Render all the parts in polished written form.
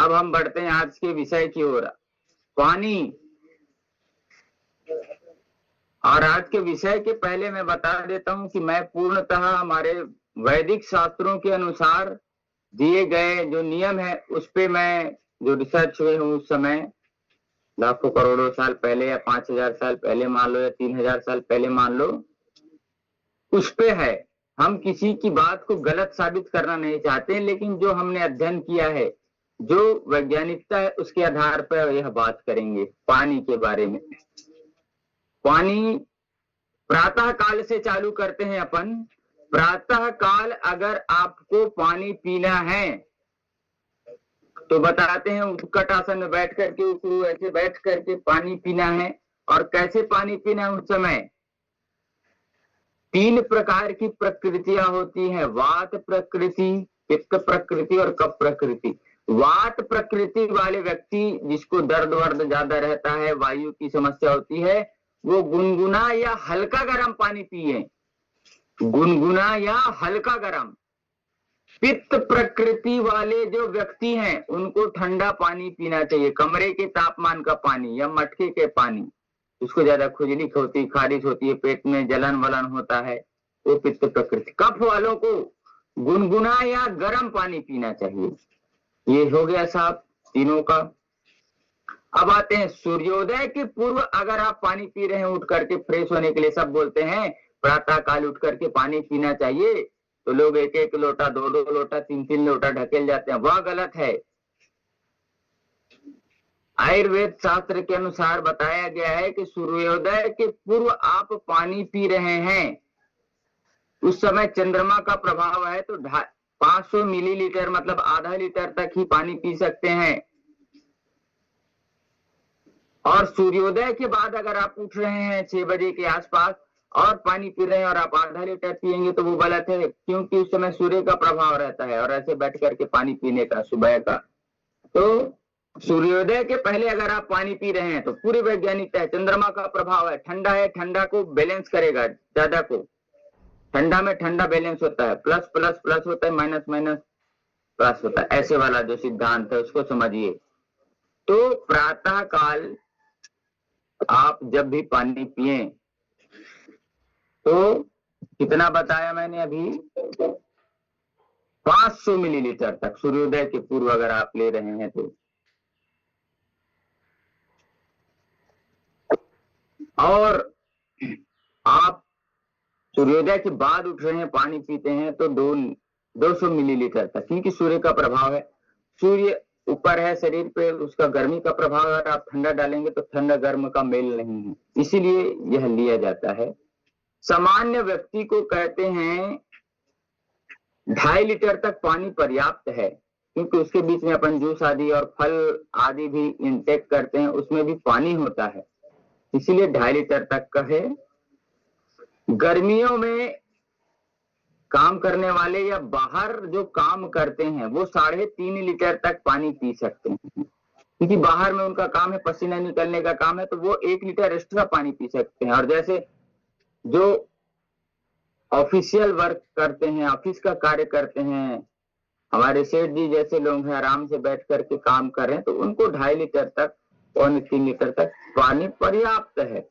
अब हम बढ़ते हैं आज के विषय की ओर, पानी। और आज के विषय के पहले मैं बता देता हूं कि मैं पूर्णतः हमारे वैदिक शास्त्रों के अनुसार दिए गए जो नियम है उस पे मैं जो रिसर्च हुए हूँ उस समय लाखों करोड़ों साल पहले या 5,000 साल पहले मान लो या 3,000 साल पहले मान लो, उस पे है। हम किसी की बात को गलत साबित करना नहीं चाहते, लेकिन जो हमने अध्ययन किया है, जो वैज्ञानिकता है, उसके आधार पर यह बात करेंगे पानी के बारे में। पानी प्रातः काल से चालू करते हैं अपन। प्रातः काल अगर आपको पानी पीना है तो बताते हैं उत्कट आसन में बैठ करके, ऐसे बैठ करके पानी पीना है। और कैसे पानी पीना है उस समय? 3 प्रकार की प्रकृतियां होती हैं, वात प्रकृति, पित्त प्रकृति और कफ प्रकृति। वात प्रकृति वाले व्यक्ति जिसको दर्द वर्द ज्यादा रहता है, वायु की समस्या होती है, वो गुनगुना या हल्का गर्म पानी पिए, गुनगुना या हल्का गर्म। पित्त प्रकृति वाले जो व्यक्ति हैं उनको ठंडा पानी पीना चाहिए, कमरे के तापमान का पानी या मटके के पानी। उसको ज्यादा खुजली होती, खारिश होती है, पेट में जलन वलन होता है, वो पित्त प्रकृति। कफ वालों को गुनगुना या गर्म पानी पीना चाहिए। ये हो गया साहब तीनों का। अब आते हैं सूर्योदय के पूर्व अगर आप पानी पी रहे हैं उठ करके फ्रेश होने के लिए, सब बोलते हैं प्रातः काल उठ करके पानी पीना चाहिए, तो लोग 1-1 लोटा, 2-2 लोटा, 3-3 लोटा ढकेल जाते हैं, वह गलत है। आयुर्वेद शास्त्र के अनुसार बताया गया है कि सूर्योदय के पूर्व आप पानी पी रहे हैं, उस समय चंद्रमा का प्रभाव है, तो 500 मिलीलीटर मतलब आधा लीटर तक ही पानी पी सकते हैं। और सूर्योदय के बाद अगर आप उठ रहे हैं 6 बजे के आसपास और पानी पी रहे हैं और आप आधा लीटर पिएंगे तो वो गलत है, क्योंकि उस समय सूर्य का प्रभाव रहता है और ऐसे बैठ करके पानी पीने का सुबह का। तो सूर्योदय के पहले अगर आप पानी पी रहे हैं तो पूरी वैज्ञानिकता है, चंद्रमा का प्रभाव है, ठंडा है, ठंडा को बैलेंस करेगा, ज्यादा को ठंडा में ठंडा बैलेंस होता है, प्लस प्लस प्लस होता है, माइनस माइनस प्लस होता है, ऐसे वाला जो सिद्धांत है उसको समझिए। तो प्रातः काल आप जब भी पानी पिए तो कितना बताया मैंने अभी, 500 मिलीलीटर तक सूर्योदय के पूर्व अगर आप ले रहे हैं तो। और आप सूर्योदय के बाद उठ रहे हैं पानी पीते हैं तो 200 मिलीलीटर तक, क्योंकि सूर्य का प्रभाव है, सूर्य ऊपर है शरीर पे, उसका गर्मी का प्रभाव है, आप ठंडा डालेंगे तो ठंडा गर्म का मेल नहीं है, इसीलिए यह लिया जाता है। सामान्य व्यक्ति को कहते हैं 2.5 लीटर तक पानी पर्याप्त है, क्योंकि उसके बीच में अपन जूस आदि और फल आदि भी इंटेक करते हैं, उसमें भी पानी होता है, इसीलिए 2.5 लीटर तक का है। गर्मियों में काम करने वाले या बाहर जो काम करते हैं वो 3.5 लीटर तक पानी पी सकते हैं, क्योंकि बाहर में उनका काम है, पसीना निकलने का काम है, तो वो 1 लीटर एक्स्ट्रा पानी पी सकते हैं। और जैसे जो ऑफिशियल वर्क करते हैं, ऑफिस का कार्य करते हैं, हमारे सेठ जी जैसे लोग हैं, आराम से बैठ करके काम कर रहे हैं, तो उनको 2.5 लीटर तक, 3 लीटर तक पानी पर्याप्त है,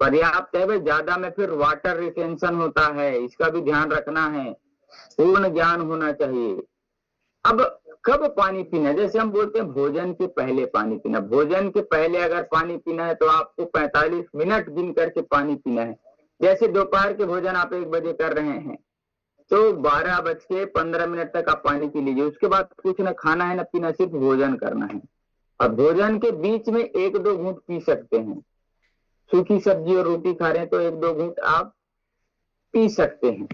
पर्याप्त है भाई। ज्यादा में फिर वाटर रिटेंशन होता है, इसका भी ध्यान रखना है, पूर्ण ज्ञान होना चाहिए। अब कब पानी पीना, जैसे हम बोलते हैं भोजन के पहले पानी पीना, भोजन के पहले अगर पानी पीना है तो आपको 45 मिनट गिन करके पानी पीना है। जैसे दोपहर के भोजन आप 1 बजे कर रहे हैं तो 12:15 तक आप पानी पी लीजिए, उसके बाद कुछ ना खाना है ना पीना, सिर्फ भोजन करना है। और भोजन के बीच में 1-2 घूंट पी सकते हैं, सूखी सब्जी और रोटी खा रहे हैं तो 1-2 घूंट आप पी सकते हैं,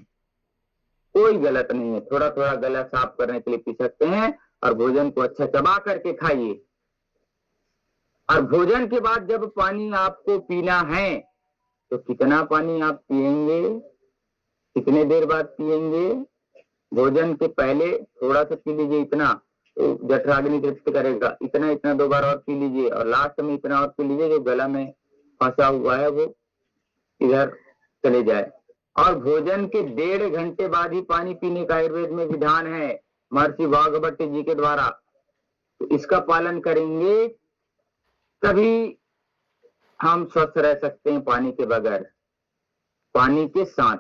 कोई गलत नहीं है, थोड़ा थोड़ा गला साफ करने के लिए पी सकते हैं। और भोजन को अच्छा चबा करके खाइए। और भोजन के बाद जब पानी आपको पीना है तो कितना पानी आप पिएंगे, कितने देर बाद पिएंगे? भोजन के पहले थोड़ा सा पी लीजिए, इतना तो जठराग्नि तृप्त करेगा, इतना इतना 2 बार और पी लीजिए, और लास्ट में इतना और पी लीजिए जो गला में फंसा हुआ है वो इधर चले जाए। और भोजन के 1.5 घंटे बाद ही पानी पीने का आयुर्वेद में विधान है, महर्षि वाघभट्ट जी के द्वारा। तो इसका पालन करेंगे तभी हम स्वस्थ रह सकते हैं, पानी के बगैर, पानी के साथ।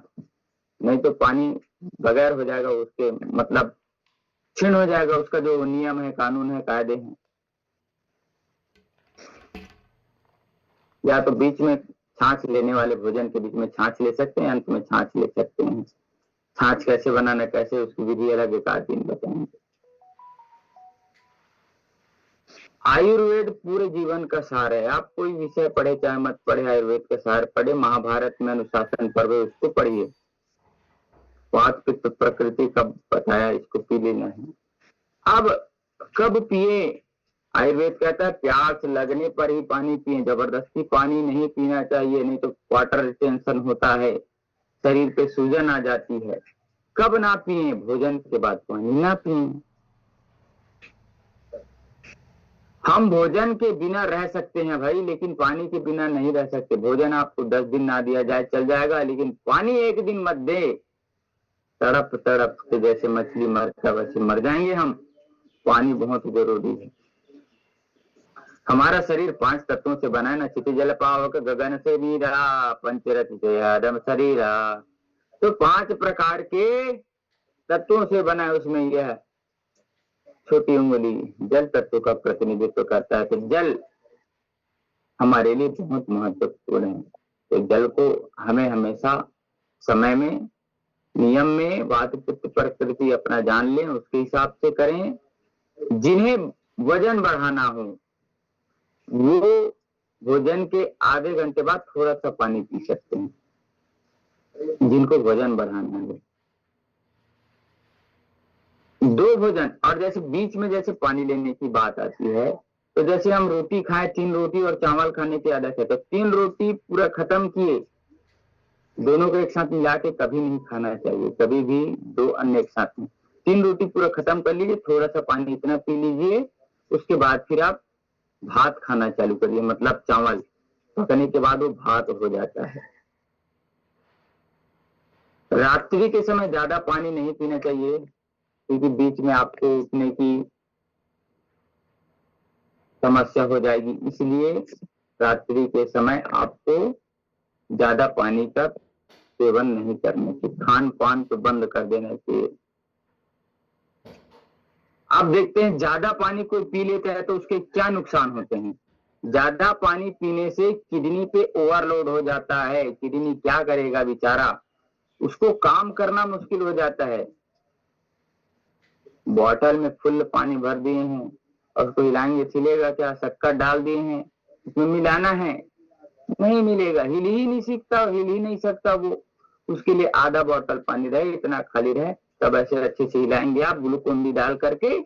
नहीं तो पानी बगैर हो जाएगा, उसके मतलब क्षीण हो जाएगा, उसका जो नियम है, कानून है, कायदे हैं। या तो बीच में छाछ लेने वाले भोजन के बीच में छाछ ले सकते हैं, अंत में छाछ ले सकते हैं। छाछ कैसे बनाना, कैसे, उसकी विधि अलग एक आध दिन बताएंगे। आयुर्वेद पूरे जीवन का सार है। आप कोई विषय पढ़े चाहे मत पढ़े, आयुर्वेद का सार पढ़े। महाभारत में अनुशासन पर्व है, उसको पढ़िए। वात पित्त प्रकृति का बताया, इसको पी लेना है। अब कब पिए? आयुर्वेद कहता है प्यास लगने पर ही पानी पिए, जबरदस्ती पानी नहीं पीना चाहिए, नहीं तो वाटर रिटेंशन होता है, शरीर पे सूजन आ जाती है। कब ना पिए? भोजन के बाद पानी ना पिए। हम भोजन के बिना रह सकते हैं भाई, लेकिन पानी के बिना नहीं रह सकते। भोजन आपको 10 दिन ना दिया जाए चल जाएगा, लेकिन पानी एक दिन मत दे, तड़प तड़प के जैसे मछली मरता वैसे मर जाएंगे हम। पानी बहुत जरूरी है। हमारा शरीर 5 तत्वों से बना है ना, क्षिति जल पावक गगन से नीरा, पंचरथ से आदम शरीरा। तो 5 प्रकार के तत्वों से बना है। उसमें यह छोटी उंगली जल तत्व का प्रतिनिधित्व करता है। तो जल हमारे लिए बहुत महत्वपूर्ण है। तो जल को हमें हमेशा समय में, नियम में, वात पित्त प्रकृति अपना जान लें, उसके हिसाब से करें। जिन्हें वजन बढ़ाना हो वो भोजन के आधे घंटे बाद थोड़ा सा पानी पी सकते हैं, जिनको वजन बढ़ाना है। 2 भोजन, और जैसे बीच में जैसे पानी लेने की बात आती है, तो जैसे हम रोटी खाएं, 3 रोटी और चावल खाने की आदत है, तो 3 रोटी पूरा खत्म किए, दोनों को एक साथ मिला के कभी नहीं खाना चाहिए, कभी भी 2 अन्य एक साथ में। 3 रोटी पूरा खत्म कर लीजिए, थोड़ा सा पानी इतना पी लीजिए, उसके बाद फिर आप भात खाना चालू करिए, मतलब चावल पकने के बाद वो भात हो जाता है। रात्रि के समय ज्यादा पानी नहीं पीना चाहिए, क्योंकि बीच में आपको उठने की समस्या हो जाएगी। इसलिए रात्रि के समय आपको ज्यादा पानी का सेवन नहीं करना चाहिए, खान पान तो बंद कर देना चाहिए। अब देखते हैं ज्यादा पानी कोई पी लेता है तो उसके क्या नुकसान होते हैं। ज्यादा पानी पीने से किडनी पे ओवरलोड हो जाता है। किडनी क्या करेगा बेचारा, उसको काम करना मुश्किल हो जाता है। बॉटल में फुल पानी भर दिए हैं और उसको हिलाएंगे, छिलेगा क्या? शक्कर डाल दिए हैं, उसमें मिलाना है, नहीं मिलेगा, हिल ही नहीं सीखता, हिल ही नहीं सकता वो। उसके लिए आधा बॉटल पानी रहे, इतना खाली रहे, तब ऐसे अच्छे से हिलाएंगे आप ग्लूकोन डी डाल करके,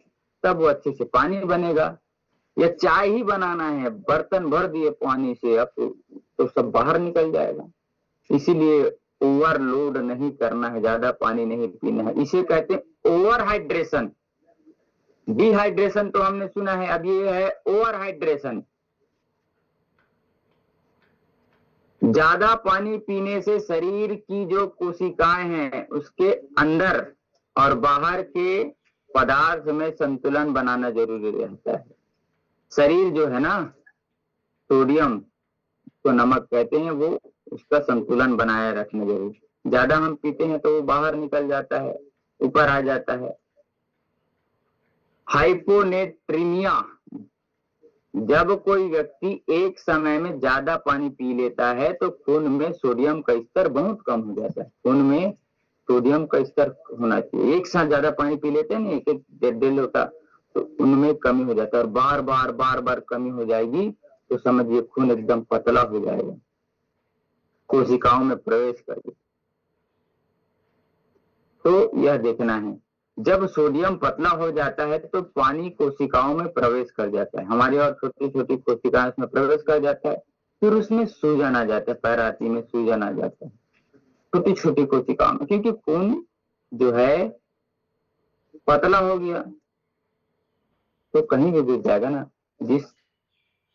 तब वो अच्छे से पानी बनेगा। या चाय ही बनाना है, बर्तन भर दिए पानी से, अब तो सब बाहर निकल जाएगा। इसीलिए ओवरलोड नहीं करना है, ज्यादा पानी नहीं पीना है। इसे कहते हैं ओवर हाइड्रेशन। डिहाइड्रेशन तो हमने सुना है, अब ये है ओवर हाइड्रेशन। ज्यादा पानी पीने से शरीर की जो कोशिकाएं हैं उसके अंदर और बाहर के पदार्थ में संतुलन बनाना जरूरी रहता है। शरीर जो है ना, सोडियम को नमक कहते हैं, वो उसका संतुलन बनाए रखना जरूरी। ज्यादा हम पीते हैं तो वो बाहर निकल जाता है, ऊपर आ जाता है। हाइपोनेट्रीमिया, जब कोई व्यक्ति एक समय में ज्यादा पानी पी लेता है तो खून में सोडियम का स्तर बहुत कम हो जाता है। खून में सोडियम का स्तर होना चाहिए, एक साथ ज्यादा पानी पी लेते हैं ना, एक एक 1.5 लोटा, तो उनमें कमी हो जाता है। और बार बार कमी हो जाएगी तो समझिए खून एकदम पतला हो जाएगा, कोशिकाओं में प्रवेश कर। तो यह देखना है, जब सोडियम पतला हो जाता है तो पानी कोशिकाओं में प्रवेश कर जाता है, हमारी और छोटी छोटी कोशिकाएं उसमें प्रवेश कर जाता है, फिर उसमें सूजन आ जाता है, पैराती में सूजन आ जाता है छोटी छोटी कोशिकाओं में, क्योंकि खून जो है पतला हो गया तो कहीं भी घुस जाएगा ना, जिस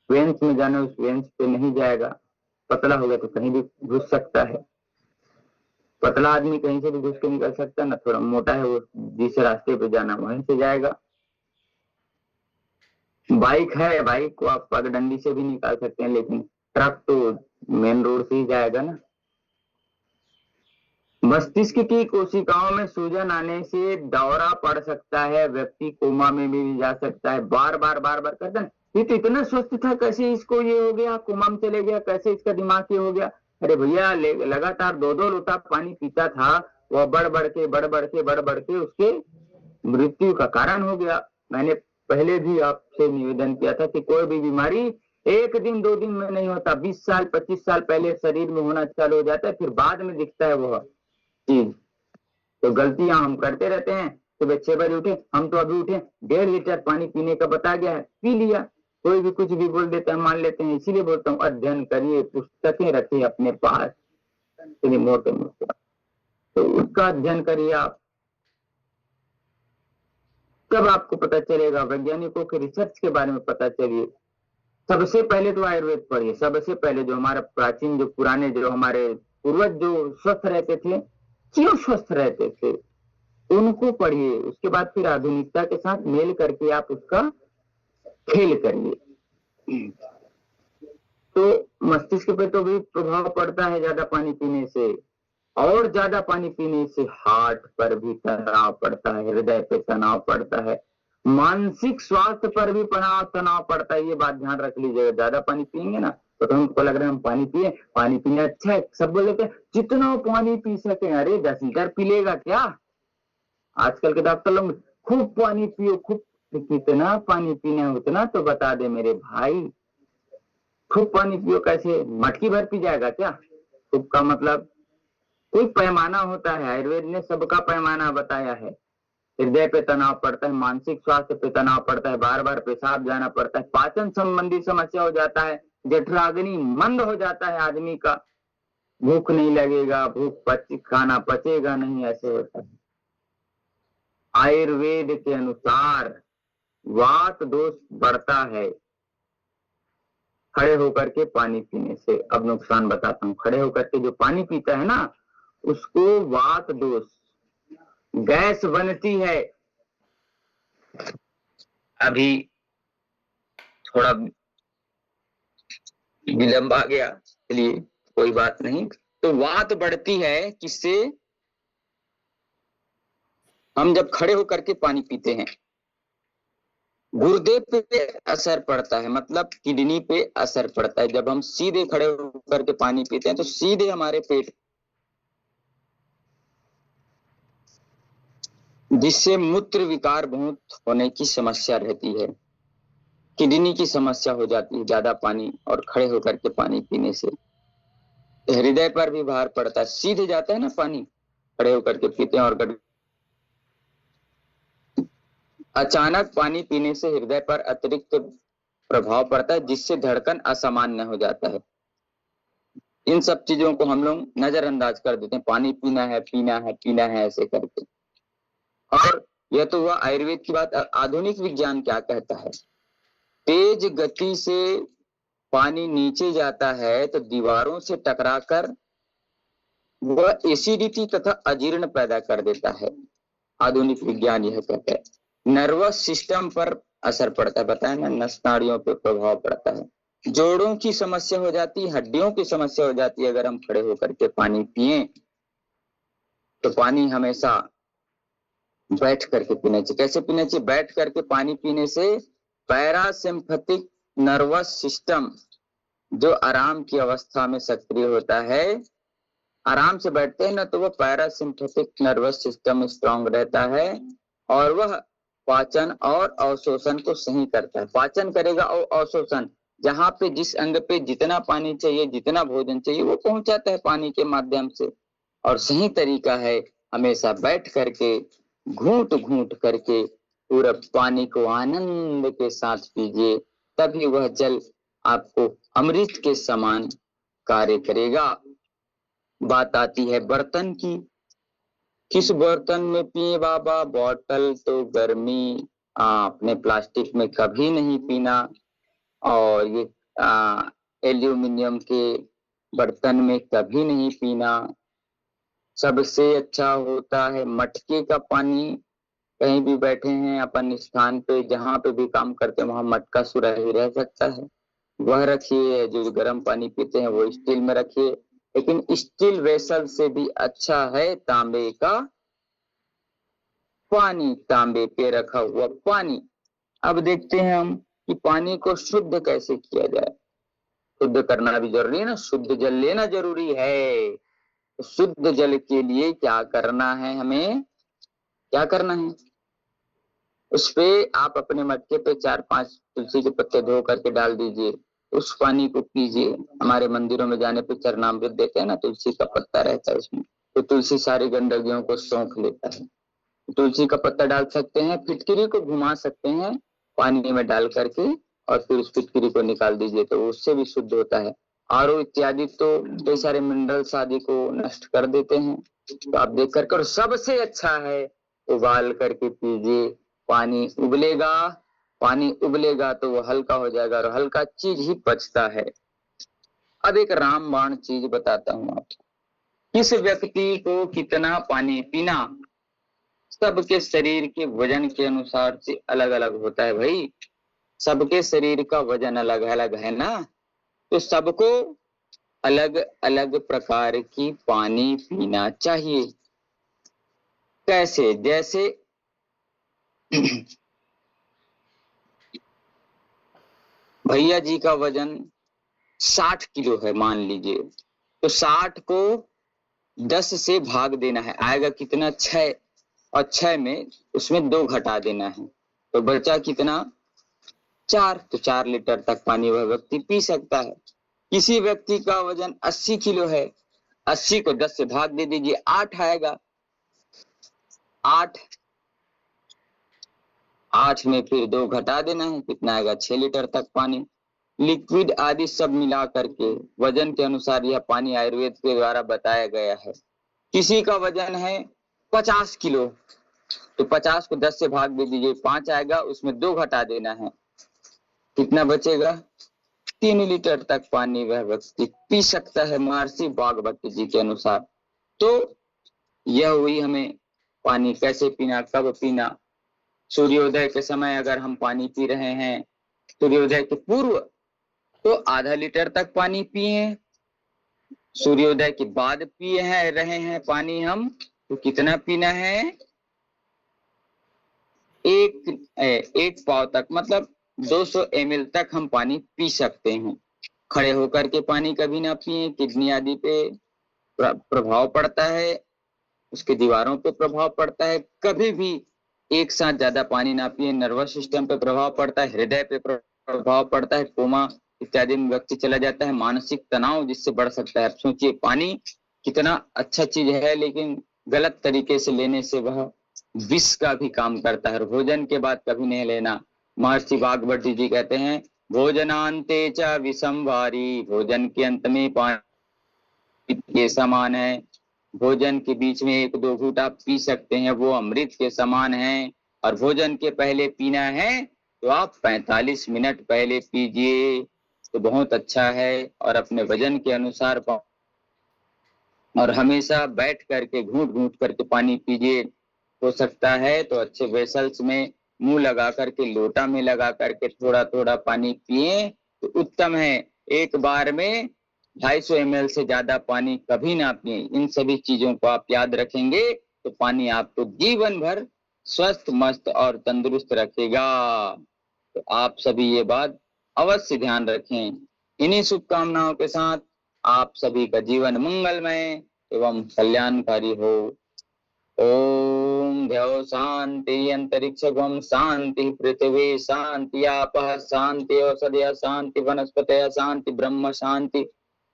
वेंस में जाना उस वेंस पे नहीं जाएगा। पतला हो गया तो कहीं भी घुस सकता है। पतला आदमी कहीं से भी घुस के निकल सकता है ना, थोड़ा मोटा है वो जिस रास्ते पे जाना वहीं से जाएगा। बाइक है, बाइक को आप पगडंडी से भी निकाल सकते हैं, लेकिन ट्रक तो मेन रोड से ही जाएगा ना। मस्तिष्क की कोशिकाओं में सूजन आने से दौरा पड़ सकता है, व्यक्ति कोमा में भी जा सकता है। बार बार बार बार करता है, ये तो इतना स्वस्थ था, कैसे इसको ये हो गया, कोमा में चले गया, कैसे इसका दिमाग ये हो गया। अरे भैया, लगातार 2-2 लोटा पानी पीता था, वह बढ़ बढ़ के उसके मृत्यु का कारण हो गया। मैंने पहले भी आपसे निवेदन किया था कि कोई भी बीमारी 1 दिन 2 दिन में नहीं होता, 20 साल 25 साल पहले शरीर में होना चालू हो जाता है, फिर बाद में दिखता है वह चीज। तो गलतियां हम करते रहते हैं। सुबह 6 बजे उठे, हम तो अभी उठे, 1.5 लीटर पानी पीने का बता गया है, पी लिया। कोई भी कुछ भी बोल देता है, मान लेते हैं। इसीलिए बोलता हूँ, अध्ययन करिए, पुस्तकें रखिए अपने पास, मोटे मोटे, तो उसका अध्ययन करिए आप। तब आपको पता चलेगा, वैज्ञानिकों के रिसर्च के बारे में पता चलिए। सबसे पहले तो आयुर्वेद पढ़िए, सबसे पहले जो हमारा प्राचीन, जो पुराने, जो हमारे पूर्वज जो स्वस्थ रहते थे, क्यों स्वस्थ रहते थे, उनको पढ़िए। उसके बाद फिर आधुनिकता के साथ मेल करके आप उसका खेल करिए। तो मस्तिष्क पे तो भी प्रभाव पड़ता है ज्यादा पानी पीने से, और ज्यादा पानी पीने से हार्ट पर भी तनाव पड़ता है, हृदय पे तनाव पड़ता है, मानसिक स्वास्थ्य पर भी तनाव पड़ता है। ये बात ध्यान रख लीजिएगा। ज्यादा पानी पियेंगे ना, तो हमको लग रहा है हम पानी पिए, पानी पीना अच्छा है, सब बोल देते हैं जितना पानी पी सके। अरे 10 लीटर पी लेगा क्या? आजकल के डॉक्टर लोग खूब पानी पियो, खूब, कितना पानी पीना है उतना तो बता दे मेरे भाई। खूब पानी पियो कैसे, मटकी भर पी जाएगा क्या? खूब का मतलब कोई पैमाना होता है, आयुर्वेद ने सबका पैमाना बताया है। हृदय पे तनाव पड़ता है, मानसिक स्वास्थ्य पे तनाव पड़ता है, बार बार पेशाब जाना पड़ता है, पाचन संबंधी समस्या हो जाता है, जठराग्नि मंद हो जाता है आदमी का, भूख नहीं लगेगा, खाना पचेगा नहीं, ऐसे होता है। आयुर्वेद के अनुसार वात दोष बढ़ता है खड़े होकर के पानी पीने से। अब नुकसान बताता हूँ। खड़े होकर के जो पानी पीता है ना, उसको वात दोष, गैस बनती है। अभी थोड़ा विलंब आ गया, चलिए कोई बात नहीं। तो वात बढ़ती है किससे? हम जब खड़े होकर के पानी पीते हैं, गुर्दे पे असर पड़ता है, मतलब किडनी पे असर पड़ता है। जब हम सीधे खड़े होकर के पानी पीते हैं तो सीधे हमारे पेट, जिससे मूत्र विकार बहुत होने की समस्या रहती है, किडनी की समस्या हो जाती है ज्यादा पानी और खड़े होकर के पानी पीने से। हृदय पर भी भार पड़ता है, सीधे जाता है ना पानी, खड़े होकर के पीते हैं। और अचानक पानी पीने से हृदय पर अतिरिक्त प्रभाव पड़ता है, जिससे धड़कन असामान्य हो जाता है। इन सब चीजों को हम लोग नजरअंदाज कर देते हैं, पानी पीना है पीना है पीना है ऐसे करके। और यह तो हुआ आयुर्वेद की बात। आधुनिक विज्ञान क्या कहता है? तेज गति से पानी नीचे जाता है तो दीवारों से टकराकर वह एसिडिटी तथा अजीर्ण पैदा कर देता है। आधुनिक विज्ञान यह कहता है। नर्वस सिस्टम पर असर पड़ता है, बताया ना, नस नाड़ियों पर प्रभाव पड़ता है, जोड़ों की समस्या हो जाती है, हड्डियों की समस्या हो जाती है। अगर हम खड़े होकर के पानी पिए तो पानी हमेशा बैठ करके पीना चाहिए। कैसे पीना चाहिए? बैठ करके पानी पीने से पैरासिम्पैथिक नर्वस सिस्टम, जो आराम की अवस्था में सक्रिय होता है, आराम से बैठते हैं ना, तो वह पैरासिम्पैथिक नर्वस सिस्टम स्ट्रांग रहता है और वह पाचन और अवशोषण को सही करता है। पाचन करेगा और अवशोषण, जहां पे जिस अंग पे जितना पानी चाहिए, जितना भोजन चाहिए, वो पहुंचाता है पानी के माध्यम से। और सही तरीका है हमेशा बैठ करके घूंट घूंट करके पूरा पानी को आनंद के साथ पीजिए, तभी वह जल आपको अमृत के समान कार्य करेगा। बात आती है बर्तन की, किस बर्तन में पिए बाबा? बॉटल तो गर्मी, अपने प्लास्टिक में कभी नहीं पीना, और ये एल्यूमिनियम के बर्तन में कभी नहीं पीना। सबसे अच्छा होता है मटके का पानी, कहीं भी बैठे हैं अपन स्थान पे, जहां पे भी काम करते हैं वहां मटका सुरा ही रह सकता है, वह रखिए। जो गर्म पानी पीते हैं वो स्टील में रखिए, लेकिन स्टील वेसल से भी अच्छा है तांबे का पानी, तांबे पे रखा हुआ पानी। अब देखते हैं हम कि पानी को शुद्ध कैसे किया जाए। शुद्ध करना भी जरूरी है ना, शुद्ध जल लेना जरूरी है। तो शुद्ध जल के लिए क्या करना है, हमें क्या करना है, उस पे आप अपने मटके पे 4-5 तुलसी के पत्ते धो करके डाल दीजिए, उस पानी को पीजिए। हमारे मंदिरों में जाने पे चरणामृत देते हैं ना, तुलसी का पत्ता रहता है उसमें, तो तुलसी सारी गंदगियों को सोख लेता है। तुलसी का पत्ता डाल सकते हैं, फिटकरी को घुमा सकते हैं पानी में डाल करके, और फिर उस फिटकरी को निकाल दीजिए, तो उससे भी शुद्ध होता है। आरओ इत्यादि तो कई सारे मिनरल्स आदि को नष्ट कर देते हैं, तो आप देख करके। और सबसे अच्छा है उबाल करके पीजिए, पानी उबलेगा, पानी उबलेगा तो वो हल्का हो जाएगा, और हल्का चीज ही पचता है। अब एक रामबाण चीज बताता हूँ आपको, किस व्यक्ति को कितना पानी पीना सबके शरीर के वजन के अनुसार से अलग अलग होता है भाई। सबके शरीर का वजन अलग अलग है ना, तो सबको अलग अलग प्रकार की पानी पीना चाहिए। कैसे, जैसे भैया जी का वजन 60 किलो है मान लीजिए, तो 60 को 10 से भाग देना है, आएगा कितना, 6, और 6 में उसमें 2 घटा देना है, तो बचा कितना, 4। तो 4 लीटर तक पानी वह व्यक्ति पी सकता है। किसी व्यक्ति का वजन 80 किलो है, 80 को 10 से भाग दे दीजिए, 8 आएगा, 8, 8 में फिर 2 घटा देना है, कितना आएगा, 6 लीटर तक पानी। लिक्विड आदि सब मिला करके वजन के अनुसार यह पानी आयुर्वेद के द्वारा बताया गया है। किसी का वजन है 50 किलो, तो 50 को 10 से भाग दे दीजिए, 5 आएगा, उसमें 2 घटा देना है, कितना बचेगा, 3 लीटर तक पानी वह व्यक्ति पी सकता है महर्षि वाघभट्ट जी के अनुसार। तो यह हुई हमें पानी कैसे पीना, कब पीना। सूर्योदय के समय अगर हम पानी पी रहे हैं, सूर्योदय के पूर्व, तो आधा लीटर तक पानी पिए। सूर्योदय के बाद पिए हैं रहे हैं पानी हम, तो कितना पीना है, एक पाव तक, मतलब 200 ml तक हम पानी पी सकते हैं। खड़े होकर के पानी कभी ना पिए, किडनी आदि पे प्रभाव पड़ता है, उसके दीवारों पे प्रभाव पड़ता है। कभी भी एक साथ ज्यादा पानी ना पिए, नर्वस सिस्टम पे प्रभाव पड़ता है, हृदय पे प्रभाव पड़ता है, कोमा इत्यादि में व्यक्ति चला जाता है, मानसिक तनाव जिससे बढ़ सकता है। आप सोचिए, पानी कितना अच्छा चीज है, लेकिन गलत तरीके से लेने से वह विष का भी काम करता है। भोजन के बाद कभी नहीं लेना। महर्षि वाघभट्ट जी कहते हैं, भोजनांते च विषम वारी, भोजन के अंत में पानी के समान है। भोजन के बीच में 1-2 घूंट आप पी सकते हैं, वो अमृत के समान है। और भोजन के पहले पीना है तो आप 45 मिनट पहले पीजिए, तो बहुत अच्छा है। और अपने वजन के अनुसार, और हमेशा बैठ करके घूंट घूंट करके पानी पीजिए। हो सकता है तो अच्छे वेसल्स में मुंह लगा करके, लोटा में लगा करके थोड़ा थोड़ा पानी पिए तो उत्तम है। एक बार में 250 ml से ज्यादा पानी कभी ना पिए। इन सभी चीजों को आप याद रखेंगे तो पानी आपको जीवन भर स्वस्थ, मस्त और तंदुरुस्त रखेगा। तो आप सभी ये बात अवश्य ध्यान रखें। इन्हीं शुभकामनाओं के साथ आप सभी का जीवन मंगलमय एवं कल्याणकारी हो। ओम द्यौ शांति अंतरिक्षं शांति पृथ्वी शांति आपः शांति औषधय शांति वनस्पतय शांति ब्रह्म शांति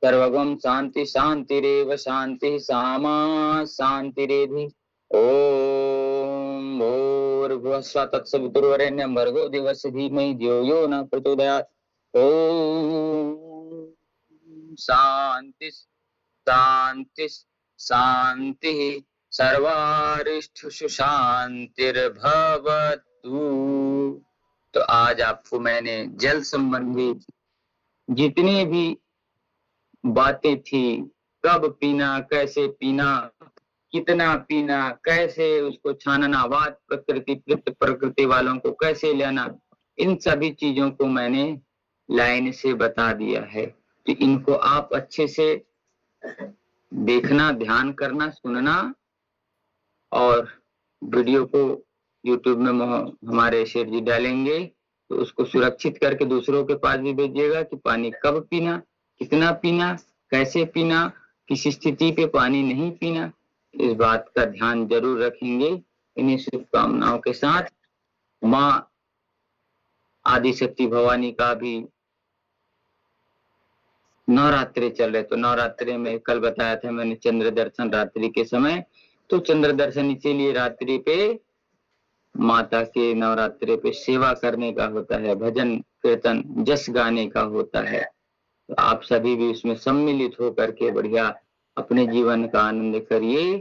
सर्वगम शांति शांतिरेव शांति सामा शांतिरेधि। ओम भूर्भुवः स्वः तत्सवितुर्वरेण्यं भर्गो देवस्य धीमहि धियो यो न प्रचोदयात्। ओम शांति शांति शांति सर्वारिष्ठु शांतिर्भवतु। तो आज आपको मैंने जल संबंधी जितनी भी बातें थी, कब पीना, कैसे पीना, कितना पीना, कैसे उसको छानना, वात प्रकृति पित्त प्रकृति वालों को कैसे लेना, इन सभी चीजों को मैंने लाइन से बता दिया है। तो इनको आप अच्छे से देखना, ध्यान करना, सुनना, और वीडियो को YouTube में हमारे शेर जी डालेंगे तो उसको सुरक्षित करके दूसरों के पास भी भेजिएगा कि पानी कब पीना, कितना पीना, कैसे पीना, किस स्थिति पे पानी नहीं पीना, इस बात का ध्यान जरूर रखेंगे। इन्हीं शुभकामनाओं के साथ माँ आदिशक्ति भवानी का भी नवरात्रि चल रहे, तो नवरात्रि में कल बताया था मैंने चंद्र दर्शन रात्रि के समय, तो चंद्र दर्शन इसीलिए रात्रि पे माता के नवरात्रि पे सेवा करने का होता है, भजन कीर्तन जस गाने का होता है। तो आप सभी भी उसमें सम्मिलित होकर के बढ़िया अपने जीवन का आनंद करिए।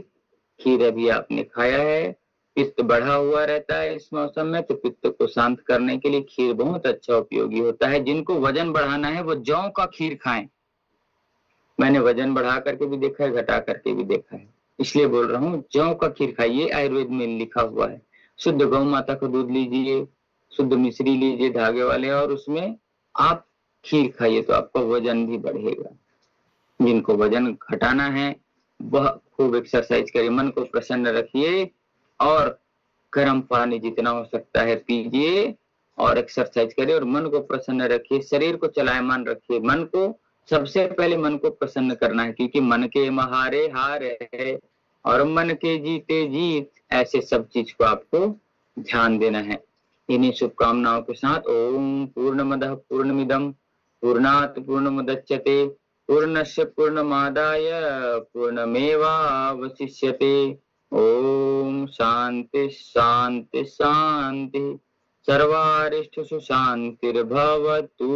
खीर अभी आपने खाया है, पित्त बढ़ा हुआ रहता है इस मौसम में, तो पित्त को शांत करने के लिए खीर बहुत अच्छा उपयोगी होता है। जिनको वजन बढ़ाना है वो जौ का खीर खाएं। मैंने वजन बढ़ा करके भी देखा है, घटा करके भी देखा है, इसलिए बोल रहा हूँ जौ का खीर खाइए, आयुर्वेद में लिखा हुआ है। शुद्ध गौ माता का दूध लीजिए, शुद्ध मिश्री लीजिए धागे वाले, और उसमें आप खीर खाइए तो आपका वजन भी बढ़ेगा। जिनको वजन घटाना है वह खूब एक्सरसाइज करिए, मन को प्रसन्न रखिए और गर्म पानी जितना हो सकता है पीजिए और एक्सरसाइज करिए और मन को प्रसन्न रखिए, शरीर को चलायमान रखिए। मन को सबसे पहले मन को प्रसन्न करना है, क्योंकि मन के महारे हार है और मन के जीते जीत, ऐसे सब चीज को आपको ध्यान देना है। इन्हीं शुभकामनाओं के साथ ओम पूर्णमदः पूर्णमिदं पूर्णात् पूर्णमुदच्यते पूर्णस्य पूर्णमादाय पूर्णमेवावशिष्यते। ओम शांति शांति शांति, सर्वारिष्टसु शांतिर्भवतु।